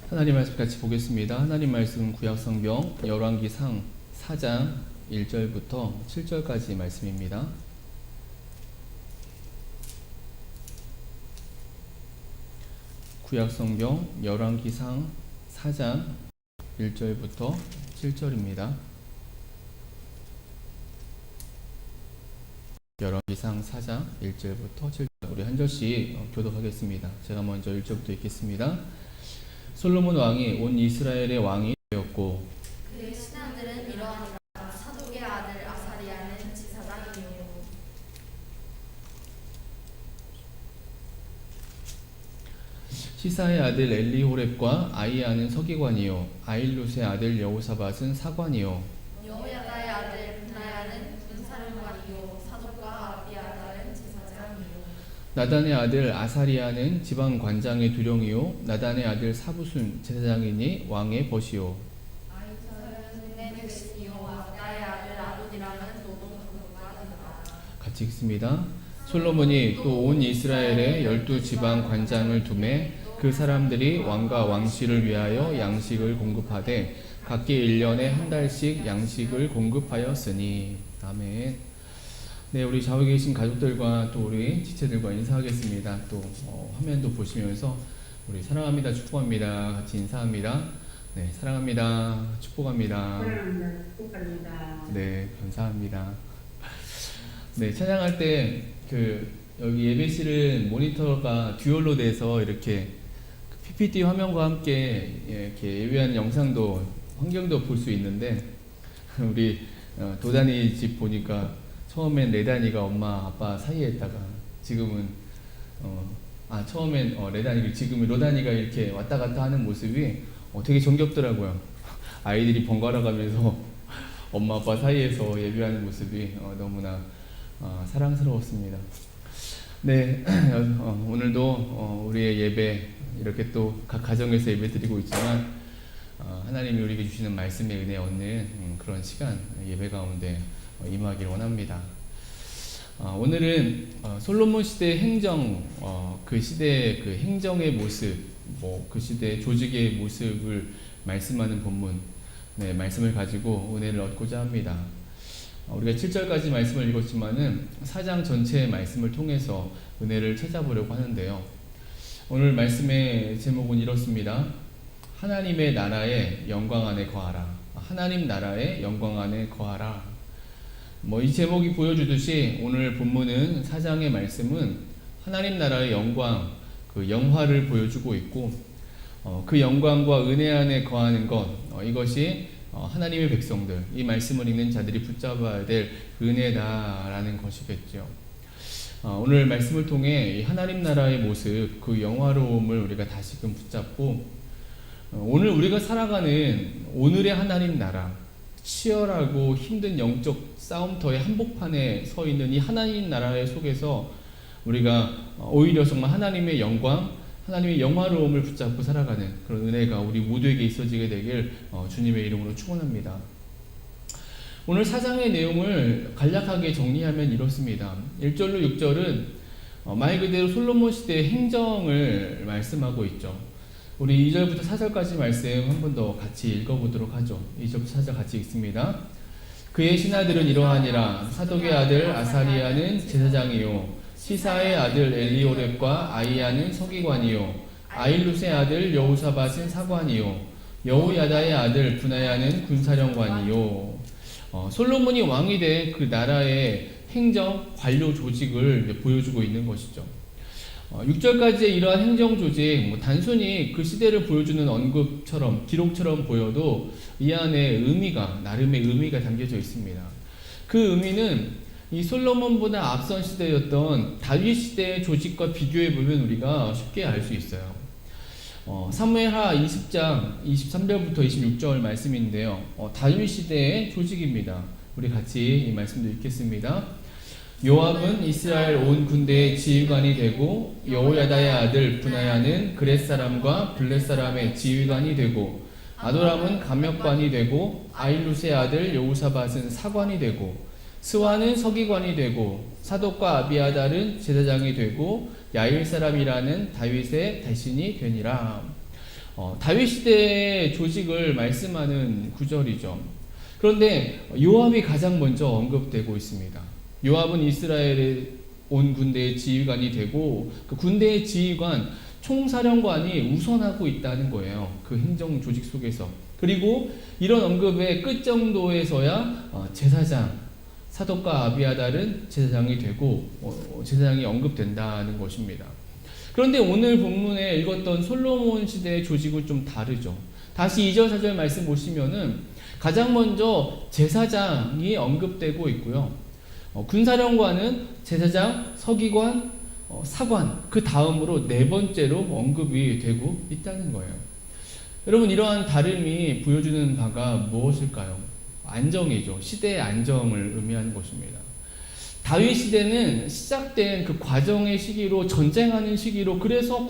하나님 말씀 같이 보겠습니다. 하나님 말씀 구약성경 열왕기상 4장 1절부터 7절까지 말씀입니다. 구약성경 열왕기상 4장 1절부터 7절입니다. 열왕기상 4장 1절부터 7절, 우리 한 절씩 교독하겠습니다. 제가 먼저 1절부터 읽겠습니다. 솔로몬 왕이 온 이스라엘의 왕이 되었고 그의 신하들은 이러하니라. 사독의 아들 아사리야는 지사장이요 시사의 아들 엘리호렙과 아이야는 서기관이요 아일룻의 아들 여호사밧은 사관이요 여호야다의 아들 분하야는 군사령관이요 사독과 아비아달은 제사장이요 나단의 아들 아사리야는 지방 관장의 두령이요 나단의 아들 사부순 제사장이니 왕의 벗이요 아이사는 내 백성이요 나의 아들 아론이라는 노동강도가니라. 같이 읽습니다. 솔로몬이 또 온 이스라엘의 12지방 관장을 두매 그 사람들이 왕과 왕실을 위하여 양식을 공급하되 각기 1년에 한 달씩 양식을 공급하였으니. 아멘. 네, 우리 좌우에 계신 가족들과 또 우리 지체들과 인사하겠습니다. 또 화면도 보시면서 우리 사랑합니다, 축복합니다 같이 인사합니다. 네, 사랑합니다, 축복합니다. 사랑합니다, 축복합니다. 네, 감사합니다. 네, 찬양할 때 여기 예배실은 모니터가 듀얼로 돼서 이렇게 PPT 화면과 함께 이렇게 예배하는 영상도 환경도 볼 수 있는데 우리 도단이 집 보니까 처음엔 레단이가 엄마 아빠 사이에 있다가 지금은 처음엔 레단이 지금은 로단이가 이렇게 왔다 갔다 하는 모습이 되게 정겹더라고요. 아이들이 번갈아 가면서 엄마 아빠 사이에서 예배하는 모습이 너무나 사랑스러웠습니다. 네, 오늘도 우리의 예배 이렇게 또 각 가정에서 예배 드리고 있지만 하나님이 우리에게 주시는 말씀의 은혜 얻는 그런 시간 예배 가운데 임하길 원합니다. 오늘은 솔로몬 시대의 행정, 그 시대의 그 행정의 모습, 그 시대의 조직의 모습을 말씀하는 본문, 네, 말씀을 가지고 은혜를 얻고자 합니다. 우리가 7절까지 말씀을 읽었지만은 4장 전체의 말씀을 통해서 은혜를 찾아보려고 하는데요. 오늘 말씀의 제목은 이렇습니다. 하나님의 나라의 영광 안에 거하라. 하나님 나라의 영광 안에 거하라. 이 제목이 보여주듯이 오늘 본문은 4장의 말씀은 하나님 나라의 영광, 그 영화를 보여주고 있고 그 영광과 은혜 안에 거하는 것, 이것이 하나님의 백성들, 이 말씀을 읽는 자들이 붙잡아야 될 은혜다라는 것이겠죠. 오늘 말씀을 통해 이 하나님 나라의 모습, 그 영화로움을 우리가 다시금 붙잡고 오늘 우리가 살아가는 오늘의 하나님 나라, 치열하고 힘든 영적 싸움터의 한복판에 서 있는 이 하나님 나라의 속에서 우리가 오히려 정말 하나님의 영광, 하나님의 영화로움을 붙잡고 살아가는 그런 은혜가 우리 모두에게 있어지게 되길 주님의 이름으로 축원합니다. 오늘 4장의 내용을 간략하게 정리하면 이렇습니다. 1절로 6절은 말 그대로 솔로몬 시대의 행정을 말씀하고 있죠. 우리 2절부터 4절까지 말씀 한 번 더 같이 읽어보도록 하죠. 2절부터 4절 같이 읽습니다. 그의 신하들은 이러하니라. 사독의 아들 아사리야는 제사장이요 시사의 아들 엘리호렙과 아이야는 서기관이요 아일룻의 아들 여호사밧은 사관이요 여호야다의 아들 분하야는 군사령관이요. 솔로몬이 왕이 된 그 나라의 행정 관료 조직을 보여주고 있는 것이죠. 6절까지의 이러한 행정 조직, 단순히 그 시대를 보여주는 언급처럼 기록처럼 보여도 이 안에 나름의 의미가 담겨져 있습니다. 그 의미는 이 솔로몬보다 앞선 시대였던 다윗 시대의 조직과 비교해 보면 우리가 쉽게 알 수 있어요. 사무엘하 20장 23절부터 26절 말씀인데요. 다윗 시대의 조직입니다. 우리 같이 이 말씀도 읽겠습니다. 요압은 이스라엘 온 군대의 지휘관이 되고 여호야다의 아들 분하야는 그렛 사람과 블렛 사람의 지휘관이 되고 아도람은 감역관이 되고 아일룻의 아들 여호사밧은 사관이 되고 스와는 서기관이 되고 사독과 아비아달은 제사장이 되고 야일 사람이라는 다윗의 대신이 되니라. 다윗 시대의 조직을 말씀하는 구절이죠. 그런데 요압이 가장 먼저 언급되고 있습니다. 요압은 이스라엘의 온 군대의 지휘관이 되고 그 군대의 지휘관 총사령관이 우선하고 있다는 거예요. 그 행정 조직 속에서. 그리고 이런 언급의 끝 정도에서야 제사장, 사독과 아비아달은 제사장이 되고 제사장이 언급된다는 것입니다. 그런데 오늘 본문에 읽었던 솔로몬 시대의 조직은 좀 다르죠. 다시 2절 4절 말씀 보시면은 가장 먼저 제사장이 언급되고 있고요. 군사령관은 제사장, 서기관, 사관, 그 다음으로 네 번째로 언급이 되고 있다는 거예요. 여러분, 이러한 다름이 보여주는 바가 무엇일까요? 안정이죠. 시대의 안정을 의미하는 것입니다. 다윗 시대는 시작된 그 과정의 시기로, 전쟁하는 시기로, 그래서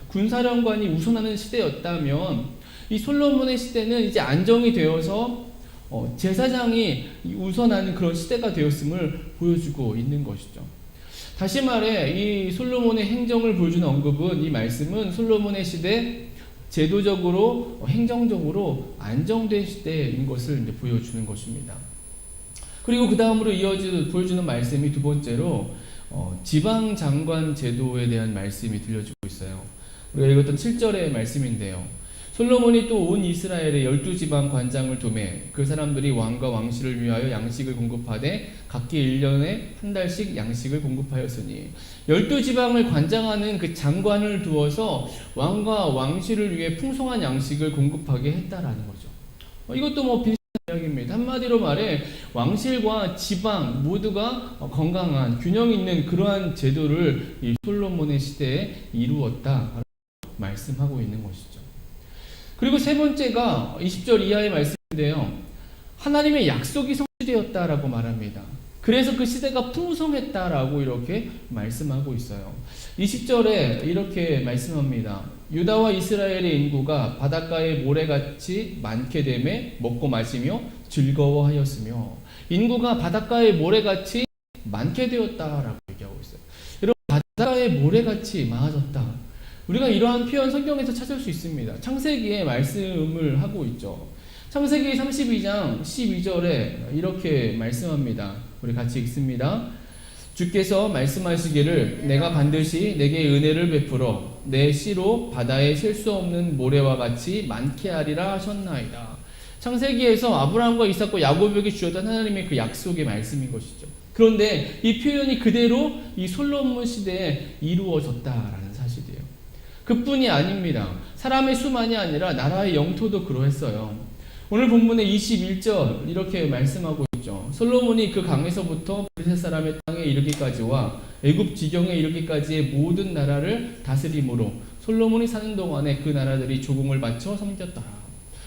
군사령관이 우선하는 시대였다면 이 솔로몬의 시대는 이제 안정이 되어서 제사장이 우선하는 그런 시대가 되었음을 보여주고 있는 것이죠. 다시 말해 이 솔로몬의 행정을 보여주는 언급은, 이 말씀은 솔로몬의 시대 제도적으로 행정적으로 안정된 시대인 것을 이제 보여주는 것입니다. 그리고 그 다음으로 보여주는 말씀이 두 번째로 지방 장관 제도에 대한 말씀이 들려주고 있어요. 우리가 읽었던 7절의 말씀인데요. 솔로몬이 또 온 이스라엘의 12지방 관장을 두매 그 사람들이 왕과 왕실을 위하여 양식을 공급하되 각기 1년에 한 달씩 양식을 공급하였으니 12지방을 관장하는 그 장관을 두어서 왕과 왕실을 위해 풍성한 양식을 공급하게 했다라는 거죠. 이것도 비슷한 이야기입니다. 한마디로 말해 왕실과 지방 모두가 건강한 균형 있는 그러한 제도를 이 솔로몬의 시대에 이루었다 말씀하고 있는 것이죠. 그리고 세 번째가 20절 이하의 말씀인데요. 하나님의 약속이 성취되었다라고 말합니다. 그래서 그 시대가 풍성했다라고 이렇게 말씀하고 있어요. 20절에 이렇게 말씀합니다. 유다와 이스라엘의 인구가 바닷가의 모래같이 많게 되매 먹고 마시며 즐거워하였으며, 인구가 바닷가의 모래같이 많게 되었다라고 얘기하고 있어요. 여러분, 바닷가의 모래같이 많아졌다. 우리가 이러한 표현 성경에서 찾을 수 있습니다. 창세기에 말씀을 하고 있죠. 창세기 32장 12절에 이렇게 말씀합니다. 우리 같이 읽습니다. 주께서 말씀하시기를 내가 반드시 내게 은혜를 베풀어 내 씨로 바다에 셀 수 없는 모래와 같이 많게 하리라 하셨나이다. 창세기에서 아브라함과 이삭과 야곱에게 주었던 하나님의 그 약속의 말씀인 것이죠. 그런데 이 표현이 그대로 이 솔로몬 시대에 이루어졌다라는 사실이에요. 그뿐이 아닙니다. 사람의 수만이 아니라 나라의 영토도 그러했어요. 오늘 본문의 21절 이렇게 말씀하고 있죠. 솔로몬이 그 강에서부터 블레셋 사람의 땅에 이르기까지와 애굽 지경에 이르기까지의 모든 나라를 다스림으로 솔로몬이 사는 동안에 그 나라들이 조공을 바쳐 섬겼더라.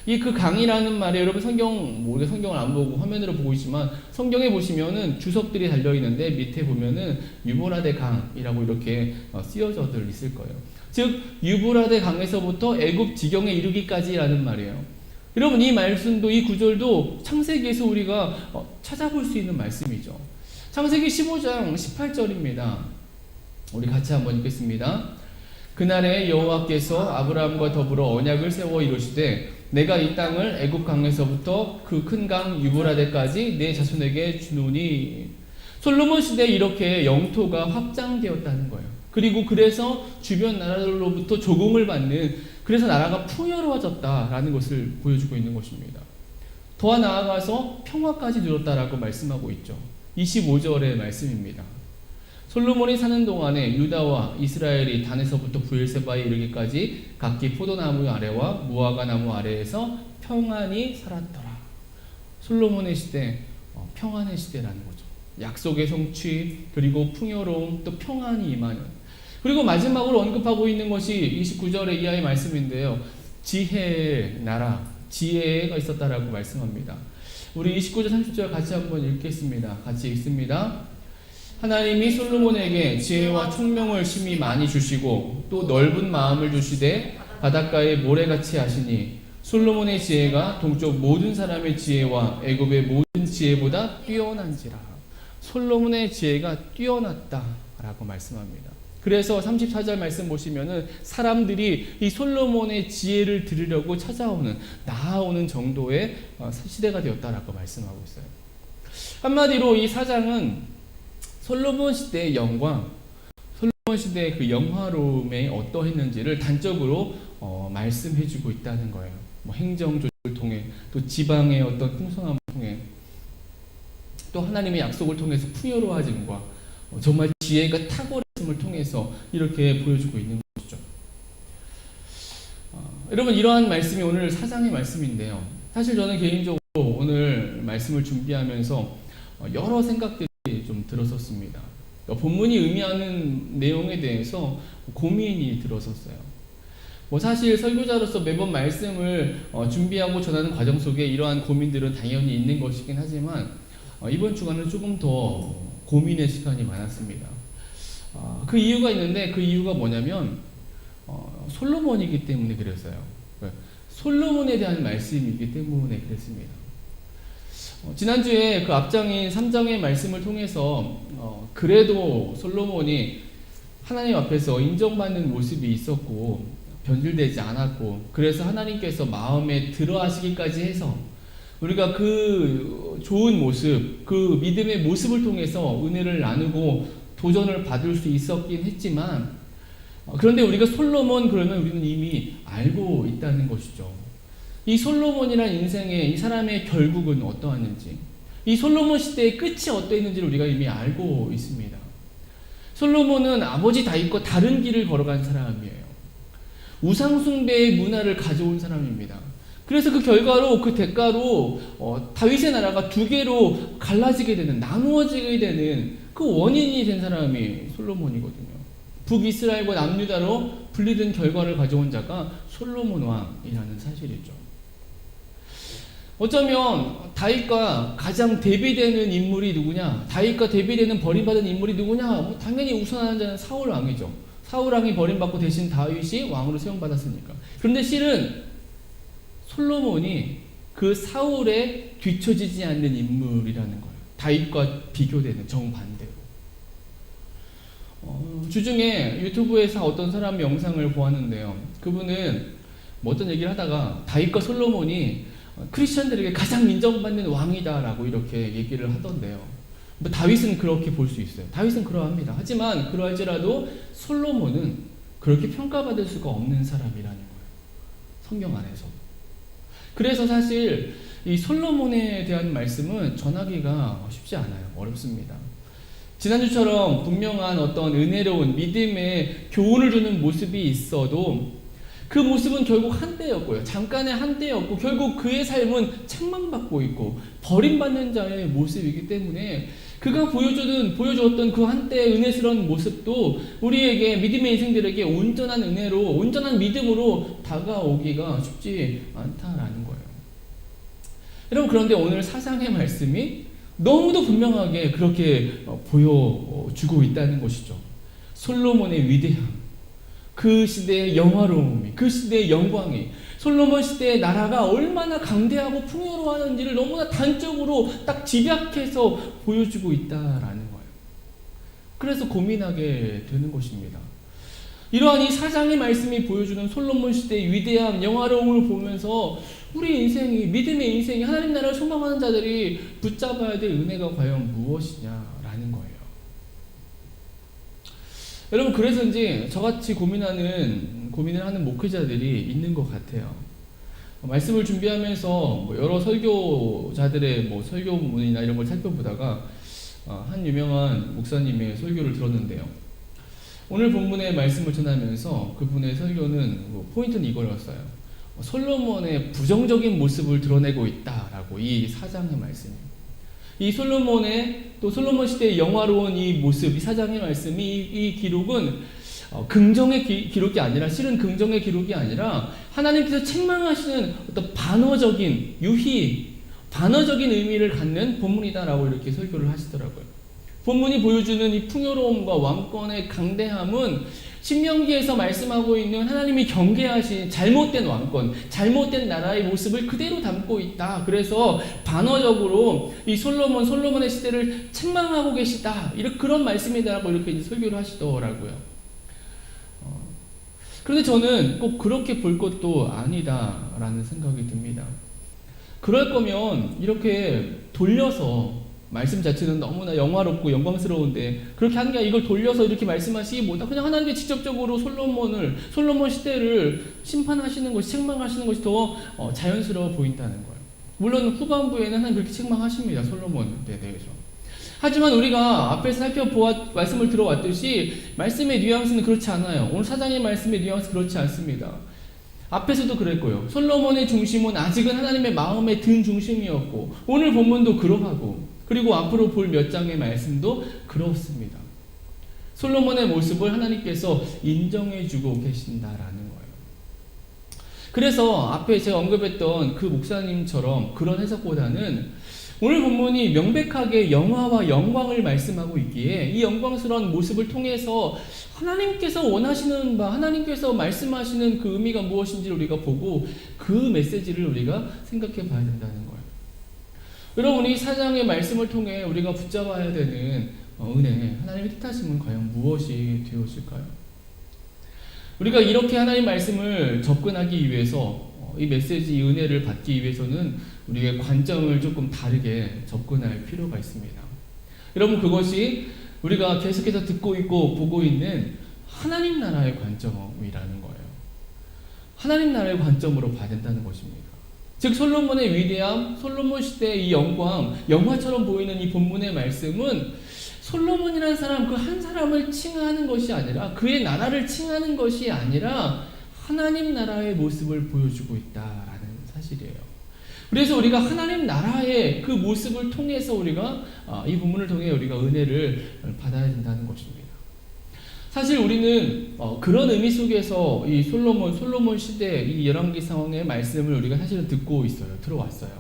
이 그 강이라는 말에, 여러분 우리가 성경을 안 보고 화면으로 보고 있지만 성경에 보시면은 주석들이 달려 있는데 밑에 보면은 유브라데 강이라고 이렇게 쓰여져들 있을 거예요. 즉 유브라데 강에서부터 애굽 지경에 이르기까지라는 말이에요. 여러분, 이 말씀도, 이 구절도 창세기에서 우리가 찾아볼 수 있는 말씀이죠. 창세기 15장 18절입니다. 우리 같이 한번 읽겠습니다. 그날에 여호와께서 아브라함과 더불어 언약을 세워 이루시되 내가 이 땅을 애굽 강에서부터 그 큰 강 유브라데까지 내 자손에게 주노니. 솔로몬 시대에 이렇게 영토가 확장되었다는 거예요. 그리고 그래서 주변 나라들로부터 조공을 받는, 그래서 나라가 풍요로워졌다라는 것을 보여주고 있는 것입니다. 더 나아가서 평화까지 누렸다라고 말씀하고 있죠. 25절의 말씀입니다. 솔로몬이 사는 동안에 유다와 이스라엘이 단에서부터 브엘세바에 이르기까지 각기 포도나무 아래와 무화과 나무 아래에서 평안히 살았더라. 솔로몬의 시대, 평안의 시대라는 거죠. 약속의 성취, 그리고 풍요로움, 또 평안이 임하는. 그리고 마지막으로 언급하고 있는 것이 29절의 이하의 말씀인데요. 지혜의 나라, 지혜가 있었다라고 말씀합니다. 우리 29절 30절 같이 한번 읽겠습니다. 같이 읽습니다. 하나님이 솔로몬에게 지혜와 총명을 심히 많이 주시고 또 넓은 마음을 주시되 바닷가에 모래같이 하시니 솔로몬의 지혜가 동쪽 모든 사람의 지혜와 애굽의 모든 모든 지혜보다 뛰어난지라. 솔로몬의 지혜가 뛰어났다라고 말씀합니다. 그래서 34절 말씀 보시면은 사람들이 이 솔로몬의 지혜를 들으려고 찾아오는, 나아오는 정도의 시대가 되었다라고 말씀하고 있어요. 한마디로 이 사장은 솔로몬 시대의 영광, 솔로몬 시대의 그 영화로움에 어떠했는지를 단적으로 말씀해주고 있다는 거예요. 뭐 행정조직을 통해, 또 지방의 어떤 풍성함을 통해, 또 하나님의 약속을 통해서 풍요로워짐과 정말 지혜가 탁월했음을 통해서 이렇게 보여주고 있는 것이죠. 여러분, 이러한 말씀이 오늘 사장의 말씀인데요. 사실 저는 개인적으로 오늘 말씀을 준비하면서 여러 생각들이 좀 들었었습니다. 본문이 의미하는 내용에 대해서 고민이 들었었어요. 뭐 사실 설교자로서 매번 말씀을 준비하고 전하는 과정 속에 이러한 고민들은 당연히 있는 것이긴 하지만 이번 주간은 조금 더 고민의 시간이 많았습니다. 그 이유가 있는데, 그 이유가 뭐냐면 솔로몬이기 때문에 그랬어요. 솔로몬에 대한 말씀이기 때문에 그랬습니다. 지난주에 그 앞장인 3장의 말씀을 통해서 그래도 솔로몬이 하나님 앞에서 인정받는 모습이 있었고 변질되지 않았고, 그래서 하나님께서 마음에 들어 하시기까지 해서 우리가 그 좋은 모습, 그 믿음의 모습을 통해서 은혜를 나누고 도전을 받을 수 있었긴 했지만, 그런데 우리가 솔로몬 그러면 우리는 이미 알고 있다는 것이죠. 이 솔로몬이란 인생의 이 사람의 결국은 어떠했는지, 이 솔로몬 시대의 끝이 어떠했는지를 우리가 이미 알고 있습니다. 솔로몬은 아버지 다윗과 다른 길을 걸어간 사람이에요. 우상숭배의 문화를 가져온 사람입니다. 그래서 그 결과로, 그 대가로 다윗의 나라가 두 개로 갈라지게 되는, 나누어지게 되는 그 원인이 된 사람이 솔로몬이거든요. 북이스라엘과 남유다로 분리된 결과를 가져온 자가 솔로몬 왕이라는 사실이죠. 어쩌면 다윗과 가장 대비되는 인물이 누구냐, 다윗과 대비되는 버림받은 인물이 누구냐, 당연히 우선하는 자는 사울 왕이죠. 사울 왕이 버림받고 대신 다윗이 왕으로 세움받았으니까. 그런데 실은 솔로몬이 그 사울에 뒤처지지 않는 인물이라는 거예요. 다윗과 비교되는 정반대로. 주중에 유튜브에서 어떤 사람 영상을 보았는데요. 그분은 뭐 어떤 얘기를 하다가 다윗과 솔로몬이 크리스천들에게 가장 인정받는 왕이다라고 이렇게 얘기를 하던데요. 뭐 다윗은 그렇게 볼 수 있어요. 다윗은 그러합니다. 하지만 그러할지라도 솔로몬은 그렇게 평가받을 수가 없는 사람이라는 거예요. 성경 안에서. 그래서 사실 이 솔로몬에 대한 말씀은 전하기가 쉽지 않아요. 어렵습니다. 지난주처럼 분명한 어떤 은혜로운 믿음의 교훈을 주는 모습이 있어도 그 모습은 결국 한때였고요. 잠깐의 한때였고 결국 그의 삶은 책망받고 있고 버림받는 자의 모습이기 때문에 그가 보여주었던 그 한때의 은혜스러운 모습도 우리에게, 믿음의 인생들에게 온전한 은혜로, 온전한 믿음으로 다가오기가 쉽지 않다라는 거예요. 여러분, 그런데 오늘 사장의 말씀이 너무도 분명하게 그렇게 보여주고 있다는 것이죠. 솔로몬의 위대함, 그 시대의 영화로움이, 그 시대의 영광이, 솔로몬 시대의 나라가 얼마나 강대하고 풍요로워하는지를 너무나 단적으로 딱 집약해서 보여주고 있다라는 거예요. 그래서 고민하게 되는 것입니다. 이러한 이 사장의 말씀이 보여주는 솔로몬 시대의 위대함, 영화로움을 보면서 우리 인생이, 믿음의 인생이, 하나님 나라를 소망하는 자들이 붙잡아야 될 은혜가 과연 무엇이냐라는 거예요. 여러분, 그래서인지 저같이 고민을 하는 목회자들이 있는 것 같아요. 말씀을 준비하면서 여러 설교자들의 설교문이나 이런 걸 살펴보다가 한 유명한 목사님의 설교를 들었는데요. 오늘 본문의 말씀을 전하면서 그분의 설교는 포인트는 이거였어요. 솔로몬의 부정적인 모습을 드러내고 있다라고, 이 사장의 말씀이. 이 솔로몬의, 또 솔로몬 시대의 영화로운 이 모습, 이 사장의 말씀이, 이 기록은 긍정의 기록이 아니라, 실은 긍정의 기록이 아니라 하나님께서 책망하시는 어떤 반어적인 유희, 반어적인 의미를 갖는 본문이다라고 이렇게 설교를 하시더라고요. 본문이 보여주는 이 풍요로움과 왕권의 강대함은 신명기에서 말씀하고 있는 하나님이 경계하신 잘못된 왕권, 잘못된 나라의 모습을 그대로 담고 있다. 그래서 반어적으로 이 솔로몬의 시대를 책망하고 계시다. 이렇게 그런 말씀이다라고 이렇게 이제 설교를 하시더라고요. 그런데 저는 꼭 그렇게 볼 것도 아니다라는 생각이 듭니다. 그럴 거면 이렇게 돌려서 말씀 자체는 너무나 영화롭고 영광스러운데 그렇게 하는 게 아니라 이걸 돌려서 이렇게 말씀하시기보다 그냥 하나님께 직접적으로 솔로몬 시대를 심판하시는 것이, 책망하시는 것이 더 자연스러워 보인다는 거예요. 물론 후반부에는 하나님 그렇게 책망하십니다. 솔로몬에 대해서. 하지만 우리가 앞에서 말씀을 들어왔듯이 말씀의 뉘앙스는 그렇지 않아요. 오늘 4장의 말씀의 뉘앙스 그렇지 않습니다. 앞에서도 그랬고요. 솔로몬의 중심은 아직은 하나님의 마음에 든 중심이었고 오늘 본문도 그러하고 그리고 앞으로 볼 몇 장의 말씀도 그렇습니다. 솔로몬의 모습을 하나님께서 인정해주고 계신다라는 거예요. 그래서 앞에 제가 언급했던 그 목사님처럼 그런 해석보다는 오늘 본문이 명백하게 영화와 영광을 말씀하고 있기에 이 영광스러운 모습을 통해서 하나님께서 원하시는 바, 하나님께서 말씀하시는 그 의미가 무엇인지를 우리가 보고 그 메시지를 우리가 생각해 봐야 된다는 거예요. 여러분, 이 4장의 말씀을 통해 우리가 붙잡아야 되는 은혜, 하나님의 뜻하심은 과연 무엇이 되었을까요? 우리가 이렇게 하나님 말씀을 접근하기 위해서 이 메시지, 이 은혜를 받기 위해서는 우리의 관점을 조금 다르게 접근할 필요가 있습니다. 여러분, 그것이 우리가 계속해서 듣고 있고 보고 있는 하나님 나라의 관점이라는 거예요. 하나님 나라의 관점으로 봐야 된다는 것입니다. 즉 솔로몬의 위대함, 솔로몬 시대의 이 영광, 영화처럼 보이는 이 본문의 말씀은 솔로몬이라는 사람, 그 한 사람을 칭하는 것이 아니라 그의 나라를 칭하는 것이 아니라 하나님 나라의 모습을 보여주고 있다라는 사실이에요. 그래서 우리가 하나님 나라의 그 모습을 통해서 우리가 이 본문을 통해 우리가 은혜를 받아야 된다는 것입니다. 사실 우리는 그런 의미 속에서 이 솔로몬 시대 이 열왕기 상황의 말씀을 우리가 사실은 듣고 있어요. 들어왔어요.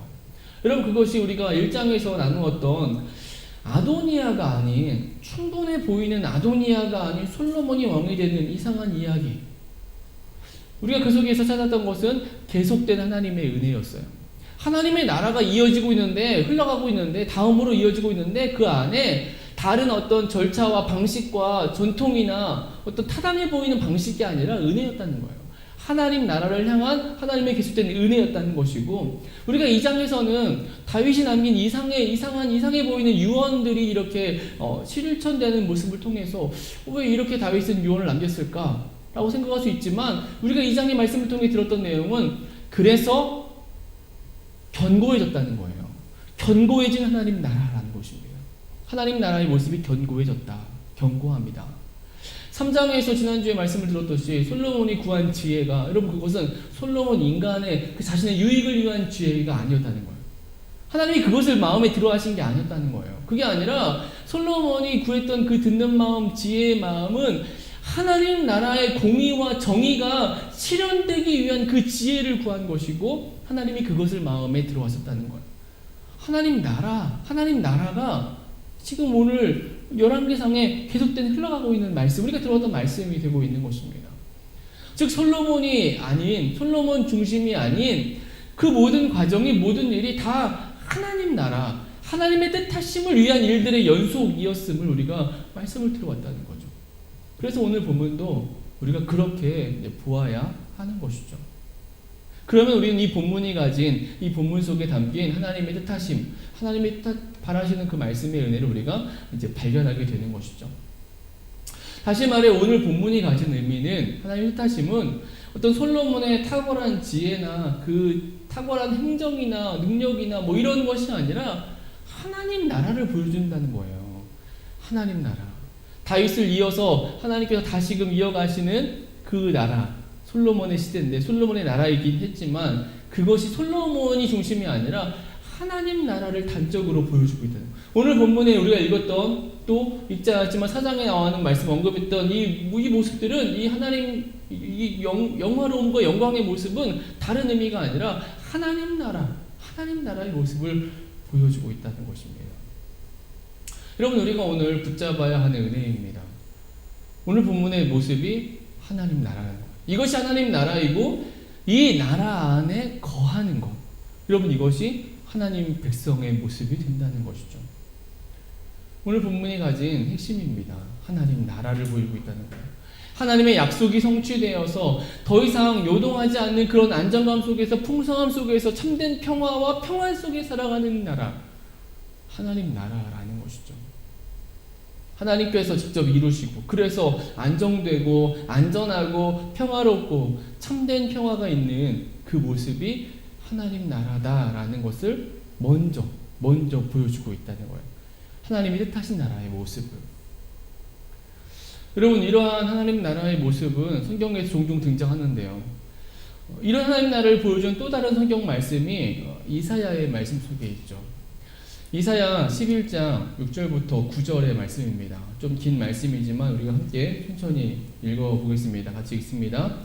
여러분, 그것이 우리가 1장에서 나누었던 아도니아가 아닌, 충분해 보이는 아도니아가 아닌 솔로몬이 왕이 되는 이상한 이야기. 우리가 그 속에서 찾았던 것은 계속된 하나님의 은혜였어요. 하나님의 나라가 이어지고 있는데, 흘러가고 있는데, 다음으로 이어지고 있는데 그 안에 다른 어떤 절차와 방식과 전통이나 어떤 타당해 보이는 방식이 아니라 은혜였다는 거예요. 하나님 나라를 향한 하나님의 계속된 은혜였다는 것이고, 우리가 2장에서는 다윗이 남긴 이상해 보이는 유언들이 이렇게 실천되는 모습을 통해서 왜 이렇게 다윗은 유언을 남겼을까? 라고 생각할 수 있지만, 우리가 2장의 말씀을 통해 들었던 내용은 그래서 견고해졌다는 거예요. 견고해진 하나님 나라라는 것입니다. 하나님 나라의 모습이 견고해졌다. 견고합니다. 3장에서 지난주에 말씀을 들었듯이 솔로몬이 구한 지혜가, 여러분, 그것은 솔로몬 인간의 그 자신의 유익을 위한 지혜가 아니었다는 거예요. 하나님이 그것을 마음에 들어 하신 게 아니었다는 거예요. 그게 아니라 솔로몬이 구했던 그 듣는 마음, 지혜의 마음은 하나님 나라의 공의와 정의가 실현되기 위한 그 지혜를 구한 것이고, 하나님이 그것을 마음에 들어하셨다는 거예요. 하나님 나라가 지금 오늘 열왕기상에 계속된 흘러가고 있는 말씀, 우리가 들어왔던 말씀이 되고 있는 것입니다. 즉 솔로몬 중심이 아닌 그 모든 과정이, 모든 일이 다 하나님 나라, 하나님의 뜻하심을 위한 일들의 연속이었음을 우리가 말씀을 들어왔다는 거죠. 그래서 오늘 본문도 우리가 그렇게 보아야 하는 것이죠. 그러면 우리는 이 본문이 가진, 이 본문 속에 담긴 하나님의 뜻하심, 하나님의 바라시는 그 말씀의 은혜를 우리가 이제 발견하게 되는 것이죠. 다시 말해, 오늘 본문이 가진 의미는, 하나님의 뜻하심은 어떤 솔로몬의 탁월한 지혜나 그 탁월한 행정이나 능력이나 뭐 이런 것이 아니라 하나님 나라를 보여준다는 거예요. 하나님 나라. 다윗을 이어서 하나님께서 다시금 이어가시는 그 나라, 솔로몬의 시대인데, 솔로몬의 나라이긴 했지만 그것이 솔로몬이 중심이 아니라 하나님 나라를 단적으로 보여주고 있다는 거예요. 오늘 본문에 우리가 읽었던, 또 읽지 않았지만 4장에 나오는 말씀 언급했던 이 모습들은, 이 하나님, 이 영화로움과 영광의 모습은 다른 의미가 아니라 하나님 나라의 모습을 보여주고 있다는 것입니다. 여러분, 우리가 오늘 붙잡아야 하는 은혜입니다. 오늘 본문의 모습이 하나님 나라라는 거예요. 이것이 하나님 나라이고 이 나라 안에 거하는 것. 여러분 이것이 하나님 백성의 모습이 된다는 것이죠. 오늘 본문이 가진 핵심입니다. 하나님 나라를 보이고 있다는 거예요. 하나님의 약속이 성취되어서 더 이상 요동하지 않는 그런 안정감 속에서 풍성함 속에서 참된 평화와 평안 속에 살아가는 나라. 하나님 나라라는 것이죠. 하나님께서 직접 이루시고 그래서 안정되고 안전하고 평화롭고 참된 평화가 있는 그 모습이 하나님 나라다라는 것을 먼저 보여주고 있다는 거예요. 하나님이 뜻하신 나라의 모습을. 여러분 이러한 하나님 나라의 모습은 성경에서 종종 등장하는데요. 이런 하나님 나라를 보여주는 또 다른 성경 말씀이 이사야의 말씀 속에 있죠. 이사야 11장 6절부터 9절의 말씀입니다. 좀 긴 말씀이지만 우리가 함께 천천히 읽어보겠습니다. 같이 읽습니다.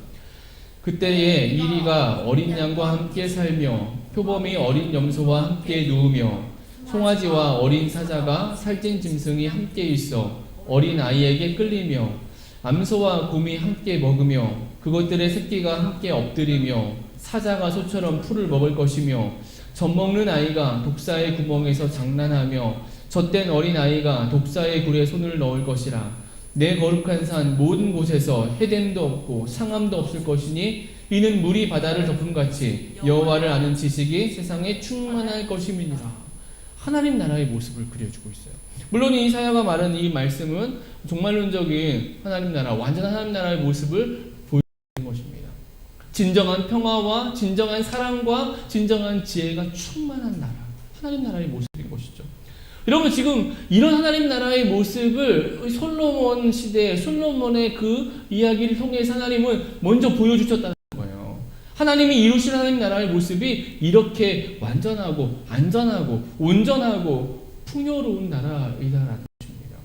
그때에 이리가 어린 양과 함께 살며 표범이 어린 염소와 함께 누우며 송아지와 어린 사자가 살찐 짐승이 함께 있어 어린 아이에게 끌리며 암소와 곰이 함께 먹으며 그것들의 새끼가 함께 엎드리며 사자가 소처럼 풀을 먹을 것이며 젖먹는 아이가 독사의 구멍에서 장난하며 젖된 어린 아이가 독사의 굴에 손을 넣을 것이라. 내 거룩한 산 모든 곳에서 해됨도 없고 상함도 없을 것이니 이는 물이 바다를 덮음같이 여호와를 아는 지식이 세상에 충만할 것임이니라. 하나님 나라의 모습을 그려주고 있어요. 물론 이사야가 말한 이 말씀은 종말론적인 하나님 나라, 완전한 하나님 나라의 모습을 보여주는 것입니다. 진정한 평화와 진정한 사랑과 진정한 지혜가 충만한 나라, 하나님 나라의 모습인 것이죠. 여러분 지금 이런 하나님 나라의 모습을 솔로몬 시대, 솔로몬의 그 이야기를 통해서 하나님은 먼저 보여주셨다는 거예요. 하나님이 이루신 하나님 나라의 모습이 이렇게 완전하고 안전하고 온전하고 풍요로운 나라이다라는 것입니다.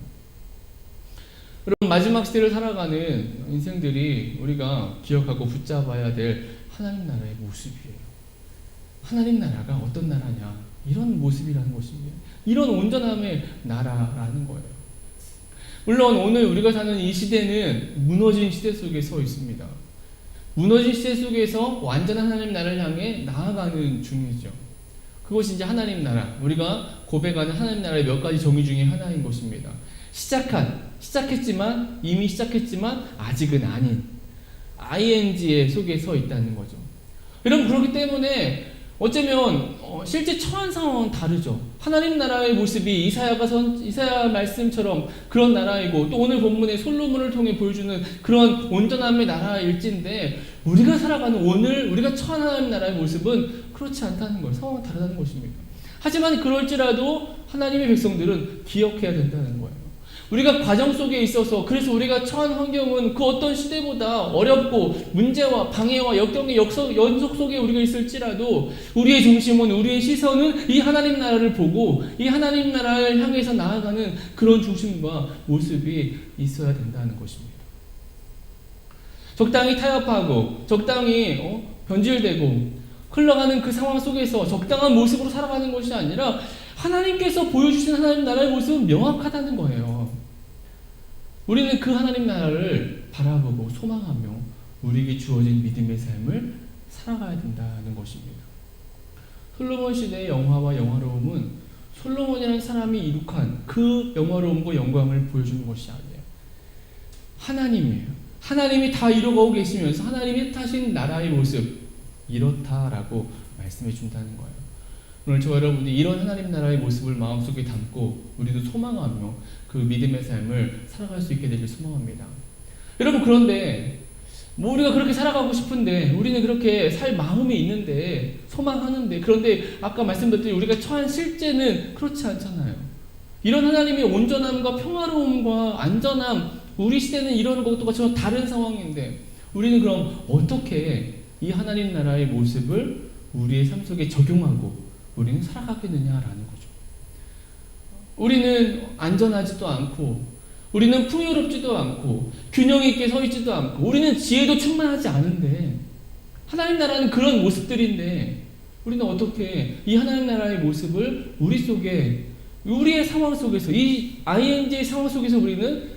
여러분 마지막 시대를 살아가는 인생들이 우리가 기억하고 붙잡아야 될 하나님 나라의 모습이에요. 하나님 나라가 어떤 나라냐? 이런 모습이라는 것입니다. 이런 온전함의 나라라는 거예요. 물론 오늘 우리가 사는 이 시대는 무너진 시대 속에 서 있습니다. 무너진 시대 속에서 완전한 하나님 나라를 향해 나아가는 중이죠. 그것이 이제 하나님 나라, 우리가 고백하는 하나님 나라의 몇 가지 정의 중에 하나인 것입니다. 이미 시작했지만 아직은 아닌 ing의 속에 서 있다는 거죠. 여러분 그렇기 때문에 어쩌면 실제 처한 상황은 다르죠. 하나님 나라의 모습이 이사야 말씀처럼 그런 나라이고 또 오늘 본문의 솔로몬을 통해 보여주는 그런 온전함의 나라일진데 우리가 살아가는 오늘 우리가 처한 하나님 나라의 모습은 그렇지 않다는 거예요. 상황은 다르다는 것입니다. 하지만 그럴지라도 하나님의 백성들은 기억해야 된다는 거예요. 우리가 과정 속에 있어서 그래서 우리가 처한 환경은 그 어떤 시대보다 어렵고 문제와 방해와 역경의 연속 속에 우리가 있을지라도 우리의 중심은 우리의 시선은 이 하나님 나라를 보고 이 하나님 나라를 향해서 나아가는 그런 중심과 모습이 있어야 된다는 것입니다. 적당히 타협하고 적당히 변질되고 흘러가는 그 상황 속에서 적당한 모습으로 살아가는 것이 아니라 하나님께서 보여주신 하나님 나라의 모습은 명확하다는 거예요. 우리는 그 하나님 나라를 바라보고 소망하며 우리에게 주어진 믿음의 삶을 살아가야 된다는 것입니다. 솔로몬 시대의 영화와 영화로움은 솔로몬이라는 사람이 이룩한 그 영화로움과 영광을 보여주는 것이 아니에요. 하나님이에요. 하나님이 다 이루고 계시면서 하나님이 뜻하신 나라의 모습 이렇다라고 말씀해 준다는 거예요. 오늘 저와 여러분이 이런 하나님 나라의 모습을 마음속에 담고 우리도 소망하며 그 믿음의 삶을 살아갈 수 있게 되길 소망합니다. 여러분 그런데 우리가 그렇게 살아가고 싶은데 우리는 그렇게 살 마음이 있는데 소망하는데 그런데 아까 말씀드렸듯이 우리가 처한 실제는 그렇지 않잖아요. 이런 하나님의 온전함과 평화로움과 안전함 우리 시대는 이런 것과 전혀 다른 상황인데 우리는 그럼 어떻게 이 하나님 나라의 모습을 우리의 삶 속에 적용하고 우리는 살아가겠느냐라는 거죠. 우리는 안전하지도 않고 우리는 풍요롭지도 않고 균형 있게 서 있지도 않고 우리는 지혜도 충만하지 않은데 하나님 나라는 그런 모습들인데 우리는 어떻게 이 하나님 나라의 모습을 우리 속에 우리의 상황 속에서 이 ing의 상황 속에서 우리는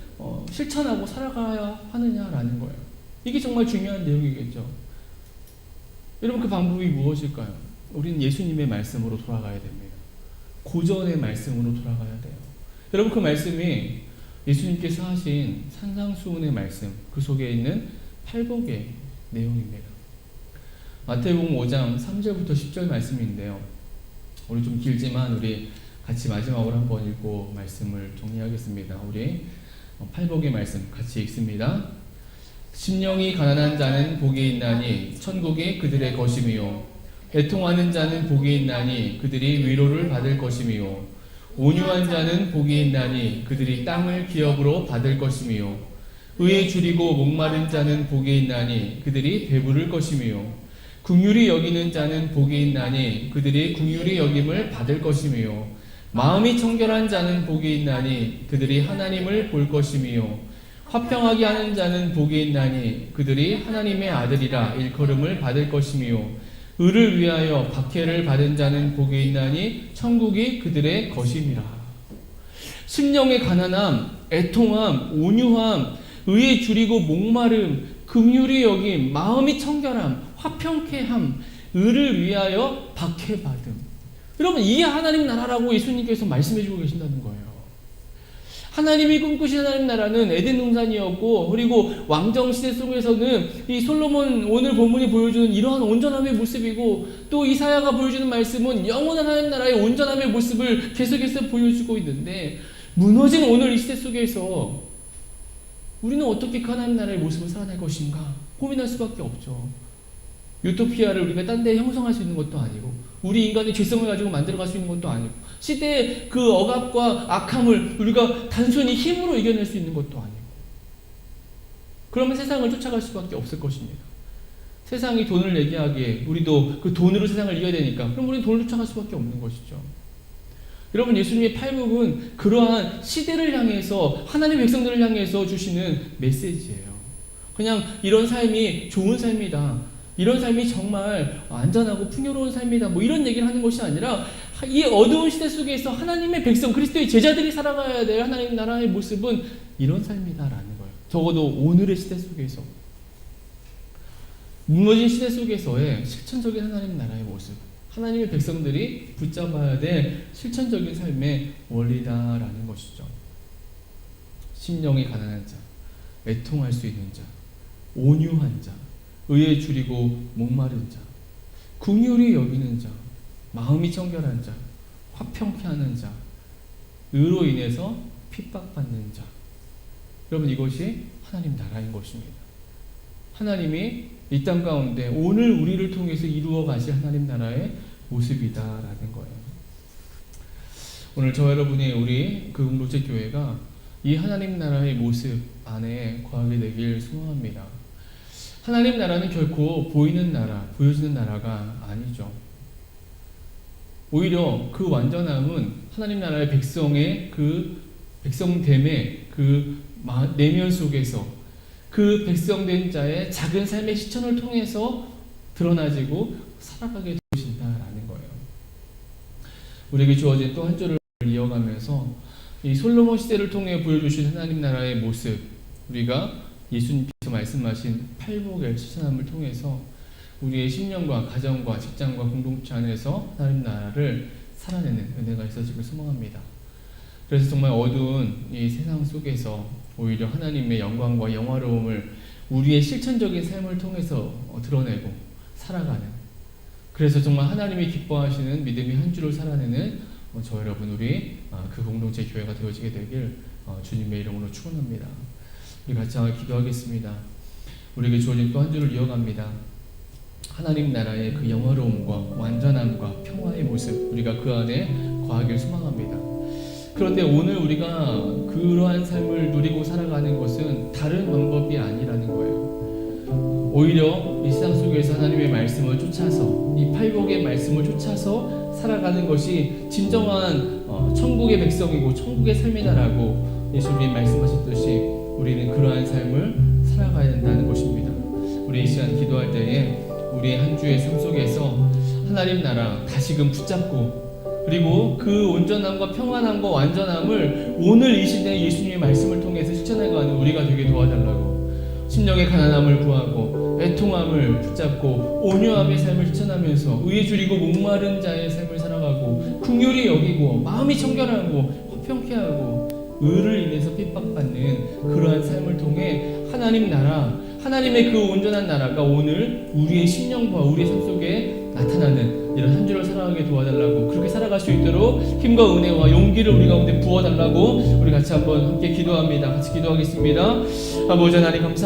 실천하고 살아가야 하느냐라는 거예요. 이게 정말 중요한 내용이겠죠. 여러분, 그 방법이 무엇일까요? 우리는 예수님의 말씀으로 돌아가야 됩니다. 고전의 말씀으로 돌아가야 돼요. 여러분, 그 말씀이 예수님께서 하신 산상수훈의 말씀, 그 속에 있는 팔복의 내용입니다. 마태복음 5장 3절부터 10절 말씀인데요. 우리 좀 길지만 우리 같이 마지막으로 한번 읽고 말씀을 정리하겠습니다. 우리 팔복의 말씀 같이 읽습니다. 심령이 가난한 자는 복이 있나니 천국이 그들의 것임이요 애통하는 자는 복이 있나니 그들이 위로를 받을 것임이요 온유한 자는 복이 있나니 그들이 땅을 기업으로 받을 것임이요 의에 줄이고 목마른 자는 복이 있나니 그들이 배부를 것임이요 긍휼히 여기는 자는 복이 있나니 그들이 긍휼히 여김을 받을 것임이요 마음이 청결한 자는 복이 있나니 그들이 하나님을 볼 것임이요 화평하게 하는 자는 복이 있나니 그들이 하나님의 아들이라 일컬음을 받을 것임이요 의를 위하여 박해를 받은 자는 복이 있나니 천국이 그들의 것임이라. 심령의 가난함, 애통함, 온유함, 의에 줄이고 목마름, 긍휼히 여김, 마음이 청결함, 화평케 함, 의를 위하여 박해받음. 여러분, 이게 하나님 나라라고 예수님께서 말씀해주고 계신다는 거예요. 하나님이 꿈꾸신 하나님 나라는 에덴 동산이었고, 그리고 왕정 시대 속에서는 이 솔로몬 오늘 본문이 보여주는 이러한 온전함의 모습이고, 또 이사야가 보여주는 말씀은 영원한 하나님 나라의 온전함의 모습을 계속해서 보여주고 있는데, 무너진 오늘 이 시대 속에서 우리는 어떻게 그 하나님 나라의 모습을 살아낼 것인가 고민할 수밖에 없죠. 유토피아를 우리가 딴 데 형성할 수 있는 것도 아니고, 우리 인간의 죄성을 가지고 만들어갈 수 있는 것도 아니고, 시대의 그 억압과 악함을 우리가 단순히 힘으로 이겨낼 수 있는 것도 아니고, 그러면 세상을 쫓아갈 수밖에 없을 것입니다. 세상이 돈을 얘기하기에 우리도 그 돈으로 세상을 이겨야 되니까, 그럼 우리는 돈을 쫓아갈 수밖에 없는 것이죠. 여러분, 예수님의 팔복은 그러한 시대를 향해서, 하나님의 백성들을 향해서 주시는 메시지예요. 그냥 이런 삶이 좋은 삶이다, 이런 삶이 정말 안전하고 풍요로운 삶이다, 뭐 이런 얘기를 하는 것이 아니라, 이 어두운 시대 속에서 하나님의 백성, 그리스도의 제자들이 살아가야 될 하나님 나라의 모습은 이런 삶이다라는 거예요. 적어도 오늘의 시대 속에서, 무너진 시대 속에서의 실천적인 하나님 나라의 모습, 하나님의 백성들이 붙잡아야 될 실천적인 삶의 원리다라는 것이죠. 심령이 가난한 자, 애통할 수 있는 자, 온유한 자, 의에 줄이고 목마른 자, 긍휼히 여기는 자, 마음이 청결한 자, 화평케 하는 자, 의로 인해서 핍박받는 자. 여러분, 이것이 하나님 나라인 것입니다. 하나님이 이 땅 가운데 오늘 우리를 통해서 이루어 가실 하나님 나라의 모습이다라는 거예요. 오늘 저 여러분이 우리 그 공동체 교회가 이 하나님 나라의 모습 안에 거하게 되길 소망합니다. 하나님 나라는 결코 보이는 나라, 보여지는 나라가 아니죠. 오히려 그 완전함은 하나님 나라의 백성의 그 백성됨의 그 내면 속에서 그 백성된 자의 작은 삶의 실천을 통해서 드러나지고 살아가게 되신다라는 거예요. 우리에게 주어진 또 한 줄을 이어가면서 이 솔로몬 시대를 통해 보여주신 하나님 나라의 모습, 우리가 예수님께서 말씀하신 팔복의 실천함을 통해서 우리의 심령과 가정과 직장과 공동체 안에서 하나님 나라를 살아내는 은혜가 있어지길 소망합니다. 그래서 정말 어두운 이 세상 속에서 오히려 하나님의 영광과 영화로움을 우리의 실천적인 삶을 통해서 드러내고 살아가는, 그래서 정말 하나님이 기뻐하시는 믿음의 한 줄을 살아내는 저 여러분, 우리 그 공동체 교회가 되어지게 되길 주님의 이름으로 축원합니다. 우리 같이 기도하겠습니다. 우리에게 주어진 또 한 줄을 이어갑니다. 하나님 나라의 그 영화로움과 완전함과 평화의 모습, 우리가 그 안에 거하길 소망합니다. 그런데 오늘 우리가 그러한 삶을 누리고 살아가는 것은 다른 방법이 아니라는 거예요. 오히려 이 세상 속에서 하나님의 말씀을 쫓아서, 이 팔복의 말씀을 쫓아서 살아가는 것이 진정한 천국의 백성이고 천국의 삶이다라고 예수님이 말씀하셨듯이 우리는 그러한 삶을 살아가야 된다는 것입니다. 우리 이 시간 기도할 때에 우리의 한 주의 삶 속에서 하나님 나라 다시금 붙잡고, 그리고 그 온전함과 평안함과 완전함을 오늘 이 시대에 예수님의 말씀을 통해서 실천해가는 우리가 되게 도와달라고, 심령의 가난함을 구하고 애통함을 붙잡고 온유함의 삶을 실천하면서 의에 줄이고 목마른 자의 삶을 살아가고 긍휼히 여기고 마음이 청결하고 화평케 하고 의를 인해서 핍박받는 그러한 삶을 통해 하나님 나라, 하나님의 그 온전한 나라가 오늘 우리의 심령과 우리의 삶 속에 나타나는 이런 한 주를 살아가게 도와달라고, 그렇게 살아갈 수 있도록 힘과 은혜와 용기를 우리 가운데 부어달라고 우리 같이 한번 함께 기도합니다. 같이 기도하겠습니다. 아버지 하나님 감사합니다.